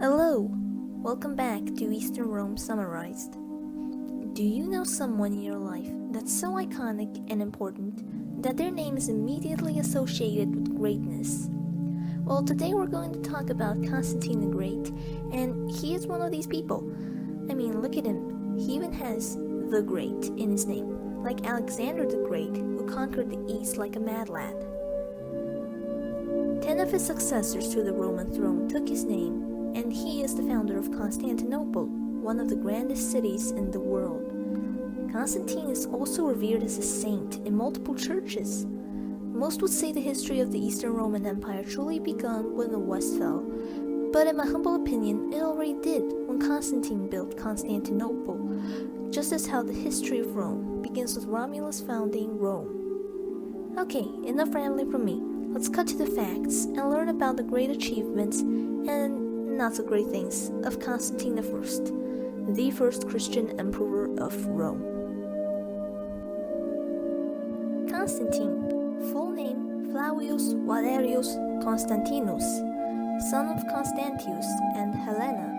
Hello! Welcome back to Eastern Rome Summarized. Do you know someone in your life that's so iconic and important that their name is immediately associated with greatness? Well, today we're going to talk about Constantine the Great, and he is one of these people. I mean, look at him. He even has the Great in his name, like Alexander the Great, who conquered the East like a mad lad. 10 of his successors to the Roman throne took his name, and he is the founder of Constantinople, one of the grandest cities in the world. Constantine is also revered as a saint in multiple churches. Most would say the history of the Eastern Roman Empire truly began when the West fell, but in my humble opinion, it already did when Constantine built Constantinople, just as how the history of Rome begins with Romulus founding Rome. Okay, enough rambling from me. Let's cut to the facts and learn about the great achievements and not so great things of Constantine I, the first Christian emperor of Rome. Constantine, full name Flavius Valerius Constantinus, son of Constantius and Helena,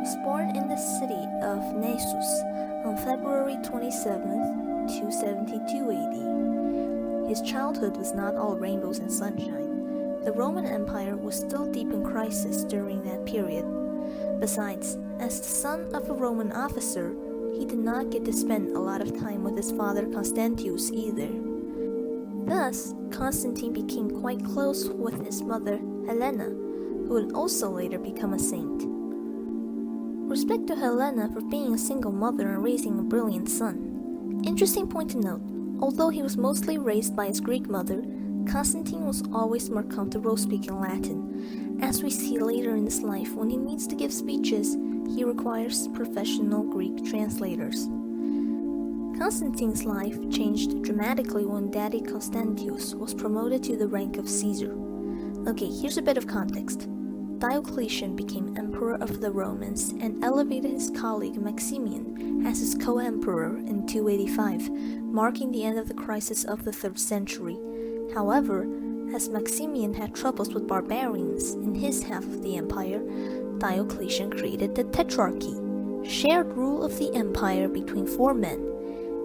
was born in the city of Naissus on February 27, 272 AD. His childhood was not all rainbows and sunshine. The Roman Empire was still deep in crisis during that period. Besides, as the son of a Roman officer, he did not get to spend a lot of time with his father Constantius either. Thus, Constantine became quite close with his mother Helena, who would also later become a saint. Respect to Helena for being a single mother and raising a brilliant son. Interesting point to note, although he was mostly raised by his Greek mother, Constantine was always more comfortable speaking Latin. As we see later in his life, when he needs to give speeches, he requires professional Greek translators. Constantine's life changed dramatically when Daddy Constantius was promoted to the rank of Caesar. Okay, here's a bit of context. Diocletian became emperor of the Romans and elevated his colleague Maximian as his co-emperor in 285, marking the end of the crisis of the 3rd century. However, as Maximian had troubles with barbarians in his half of the empire, Diocletian created the Tetrarchy, shared rule of the empire between 4 men.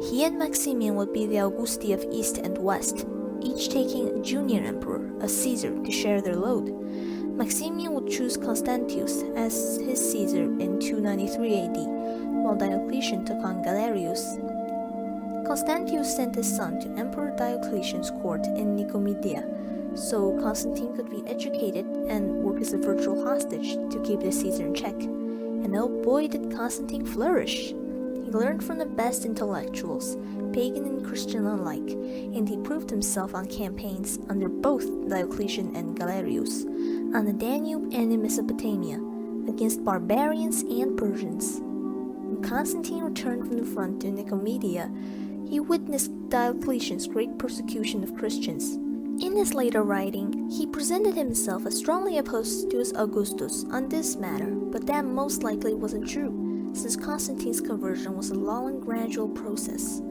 He and Maximian would be the Augusti of East and West, each taking a junior emperor, a Caesar, to share their load. Maximian would choose Constantius as his Caesar in 293 AD, while Diocletian took on Galerius. Constantius sent his son to Emperor Diocletian's court in Nicomedia, so Constantine could be educated and work as a virtual hostage to keep the Caesar in check. And oh boy did Constantine flourish! He learned from the best intellectuals, pagan and Christian alike, and he proved himself on campaigns under both Diocletian and Galerius, on the Danube and in Mesopotamia, against barbarians and Persians. When Constantine returned from the front to Nicomedia, he witnessed Diocletian's great persecution of Christians. In his later writing, he presented himself as strongly opposed to his Augustus on this matter, but that most likely wasn't true, since Constantine's conversion was a long and gradual process.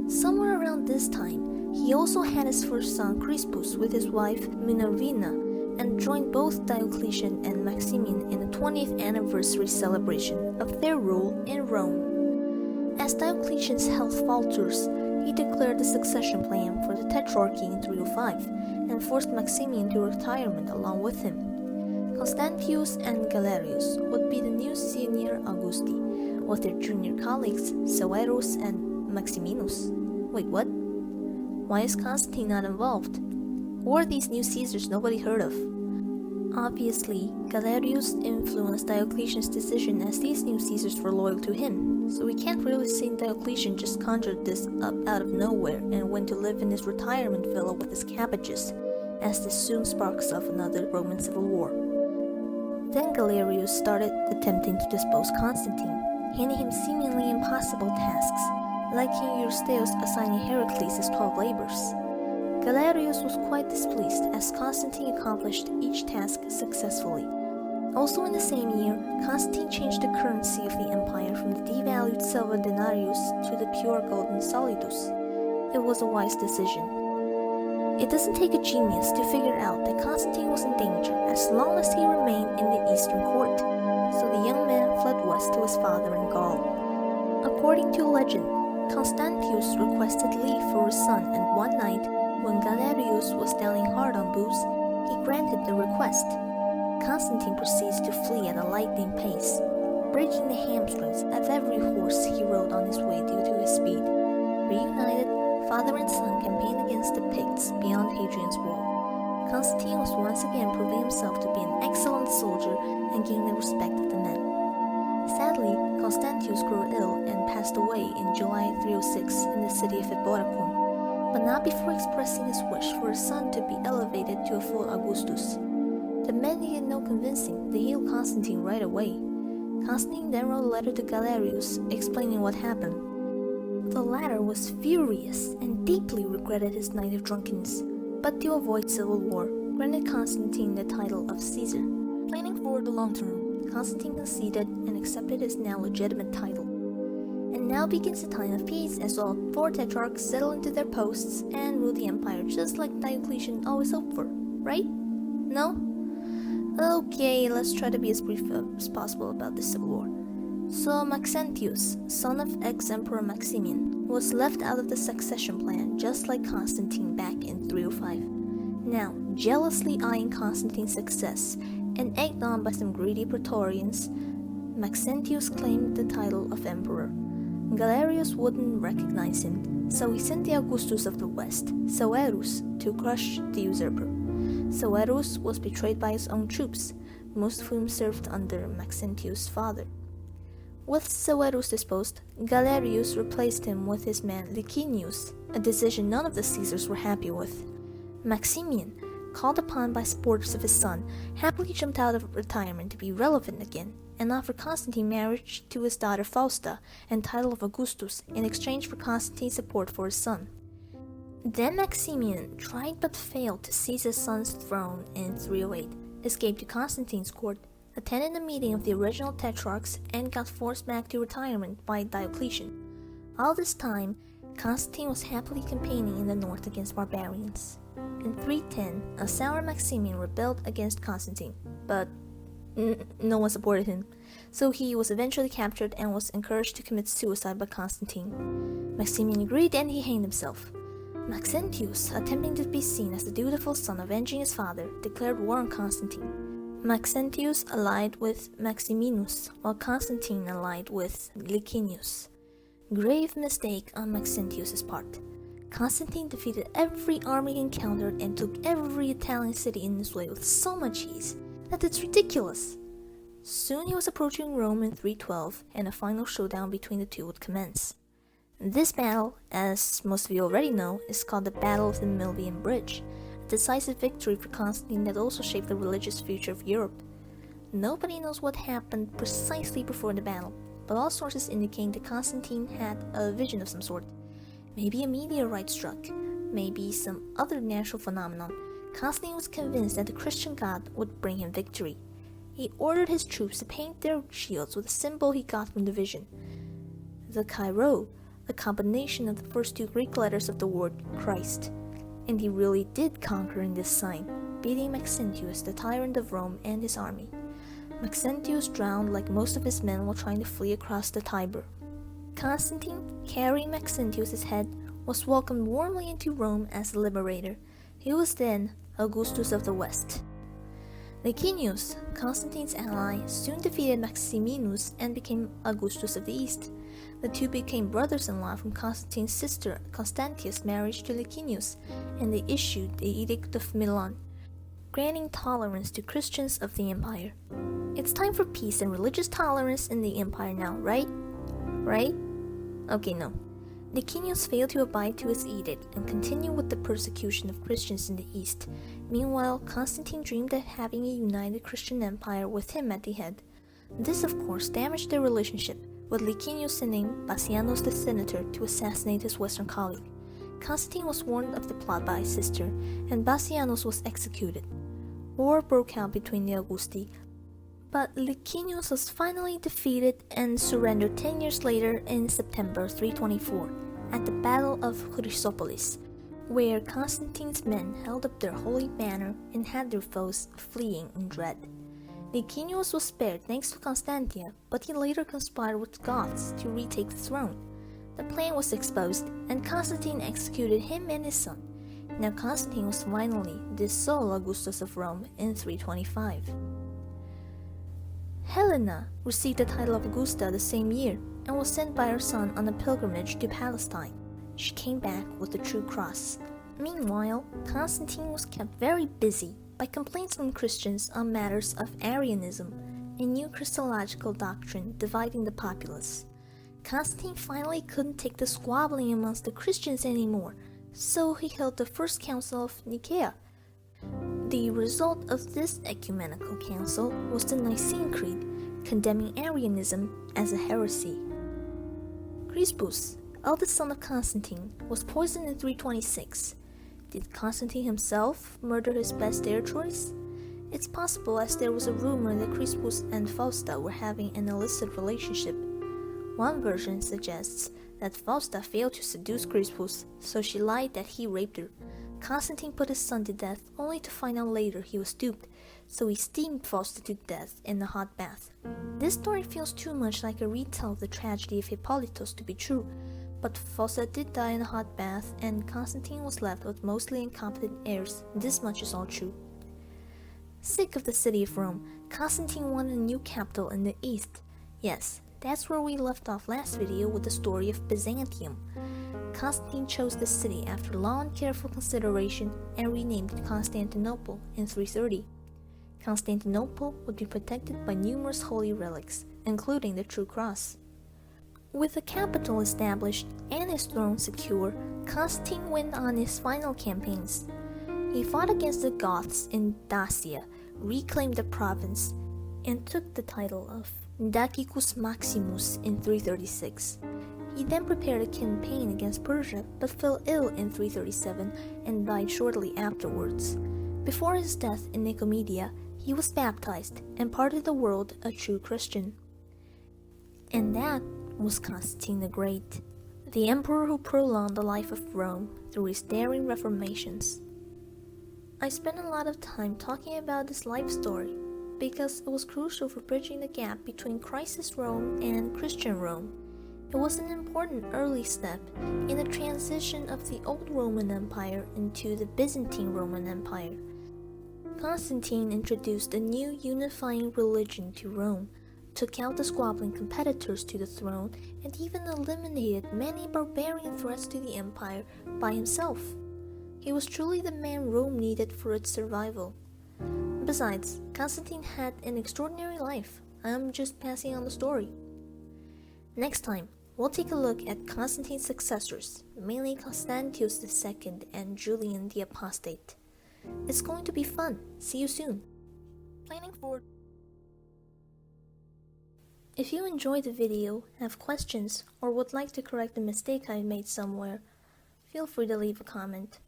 Somewhere around this time, he also had his first son Crispus with his wife Minervina, and joined both Diocletian and Maximian in the 20th anniversary celebration of their rule in Rome. As Diocletian's health falters, he declared the succession plan for the Tetrarchy in 305 and forced Maximian to retirement along with him. Constantius and Galerius would be the new senior Augusti, with their junior colleagues Severus and Maximinus. Wait, what? Why is Constantine not involved? Who are these new Caesars nobody heard of? Obviously, Galerius influenced Diocletian's decision as these new Caesars were loyal to him, so we can't really say Diocletian just conjured this up out of nowhere and went to live in his retirement villa with his cabbages, as this soon sparks off another Roman civil war. Then Galerius started attempting to dispose Constantine, handing him seemingly impossible tasks, like King Eurystheus assigning Heracles his 12 labors. Galerius was quite displeased as Constantine accomplished each task successfully. Also in the same year, Constantine changed the currency of the empire from the devalued silver denarius to the pure golden solidus. It was a wise decision. It doesn't take a genius to figure out that Constantine was in danger as long as he remained in the Eastern court, so father in Gaul. According to legend, Constantius requested leave for his son, and one night, when Galerius was dining hard on booze, he granted the request. Constantine proceeds to flee at a lightning pace, breaking the hamstrings of every horse he rode on his way due to his speed. Reunited, father and son campaigned against the Picts beyond Hadrian's Wall. Constantine was once again proving himself to be an excellent soldier and gained the respect of the men. Sadly, Constantius grew ill and passed away in July 306 in the city of Eboracum, but not before expressing his wish for his son to be elevated to a full Augustus. The men needed no convincing, they hailed Constantine right away. Constantine then wrote a letter to Galerius explaining what happened. The latter was furious and deeply regretted his night of drunkenness, but to avoid civil war, granted Constantine the title of Caesar. Planning for the long term, Constantine conceded and accepted his now legitimate title. And now begins the time of peace as all four tetrarchs settle into their posts and rule the empire just like Diocletian always hoped for, right? No? Okay, let's try to be as brief as possible about this civil war. So Maxentius, son of ex-emperor Maximian, was left out of the succession plan just like Constantine back in 305. Now, jealously eyeing Constantine's success and egged on by some greedy Praetorians, Maxentius claimed the title of emperor. Galerius wouldn't recognize him, so he sent the Augustus of the West, Severus, to crush the usurper. Severus was betrayed by his own troops, most of whom served under Maxentius' father. With Severus disposed, Galerius replaced him with his man Licinius, a decision none of the Caesars were happy with. Maximian, called upon by supporters of his son, happily jumped out of retirement to be relevant again, and offered Constantine marriage to his daughter Fausta and title of Augustus in exchange for Constantine's support for his son. Then Maximian tried but failed to seize his son's throne in 308, escaped to Constantine's court, attended a meeting of the original tetrarchs, and got forced back to retirement by Diocletian. All this time, Constantine was happily campaigning in the north against barbarians. In 310, a sour Maximian rebelled against Constantine, but no one supported him, so he was eventually captured and was encouraged to commit suicide by Constantine. Maximian agreed and he hanged himself. Maxentius, attempting to be seen as the dutiful son avenging his father, declared war on Constantine. Maxentius allied with Maximinus, while Constantine allied with Licinius. Grave mistake on Maxentius' part. Constantine defeated every army he encountered and took every Italian city in his way with so much ease that it's ridiculous. Soon he was approaching Rome in 312, and a final showdown between the two would commence. This battle, as most of you already know, is called the Battle of the Milvian Bridge, a decisive victory for Constantine that also shaped the religious future of Europe. Nobody knows what happened precisely before the battle, but all sources indicate that Constantine had a vision of some sort. Maybe a meteorite struck, maybe some other natural phenomenon. Constantine was convinced that the Christian God would bring him victory. He ordered his troops to paint their shields with a symbol he got from the vision, the Chi-Rho, a combination of the first two Greek letters of the word Christ. And he really did conquer in this sign, beating Maxentius, the tyrant of Rome, and his army. Maxentius drowned like most of his men while trying to flee across the Tiber. Constantine, carrying Maxentius' head, was welcomed warmly into Rome as the liberator. He was then Augustus of the West. Licinius, Constantine's ally, soon defeated Maximinus and became Augustus of the East. The two became brothers-in-law from Constantine's sister Constantius' marriage to Licinius, and they issued the Edict of Milan, granting tolerance to Christians of the empire. It's time for peace and religious tolerance in the empire now, right? Right? Okay, no. Licinius failed to abide to his edict and continued with the persecution of Christians in the east. Meanwhile, Constantine dreamed of having a united Christian empire with him at the head. This, of course, damaged their relationship, with Licinius sending Bassianus the senator to assassinate his western colleague. Constantine was warned of the plot by his sister, and Bassianus was executed. War broke out between the Augusti, but Licinius was finally defeated and surrendered 10 years later in September 324 at the Battle of Chrysopolis, where Constantine's men held up their holy banner and had their foes fleeing in dread. Licinius was spared thanks to Constantia, but he later conspired with the Goths to retake the throne. The plan was exposed, and Constantine executed him and his son. Now Constantine was finally the sole Augustus of Rome in 325. Helena received the title of Augusta the same year and was sent by her son on a pilgrimage to Palestine. She came back with the true cross. Meanwhile, Constantine was kept very busy by complaints from Christians on matters of Arianism, a new Christological doctrine dividing the populace. Constantine finally couldn't take the squabbling amongst the Christians anymore, so he held the First Council of Nicaea. The result of this ecumenical council was the Nicene Creed, condemning Arianism as a heresy. Crispus, eldest son of Constantine, was poisoned in 326. Did Constantine himself murder his best heir choice? It's possible, as there was a rumor that Crispus and Fausta were having an illicit relationship. One version suggests that Fausta failed to seduce Crispus, so she lied that he raped her. Constantine put his son to death only to find out later he was duped, so he steamed Fausta to death in a hot bath. This story feels too much like a retell of the tragedy of Hippolytus to be true, but Fausta did die in a hot bath, and Constantine was left with mostly incompetent heirs. This much is all true. Sick of the city of Rome, Constantine wanted a new capital in the east. Yes, that's where we left off last video with the story of Byzantium. Constantine chose the city after long and careful consideration and renamed it Constantinople in 330. Constantinople would be protected by numerous holy relics, including the True Cross. With the capital established and his throne secure, Constantine went on his final campaigns. He fought against the Goths in Dacia, reclaimed the province, and took the title of Dacicus Maximus in 336. He then prepared a campaign against Persia, but fell ill in 337 and died shortly afterwards. Before his death in Nicomedia, he was baptized and parted the world a true Christian. And that was Constantine the Great, the emperor who prolonged the life of Rome through his daring reformations. I spent a lot of time talking about this life story because it was crucial for bridging the gap between Christ's Rome and Christian Rome. It was an important early step in the transition of the old Roman Empire into the Byzantine Roman Empire. Constantine introduced a new unifying religion to Rome, took out the squabbling competitors to the throne, and even eliminated many barbarian threats to the empire by himself. He was truly the man Rome needed for its survival. Besides, Constantine had an extraordinary life. I'm just passing on the story. Next time, we'll take a look at Constantine's successors, mainly Constantius II and Julian the Apostate. It's going to be fun. See you soon. Planning for. If you enjoyed the video, have questions, or would like to correct a mistake I made somewhere, feel free to leave a comment.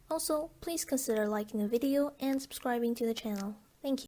Also, please consider liking the video and subscribing to the channel. Thank you.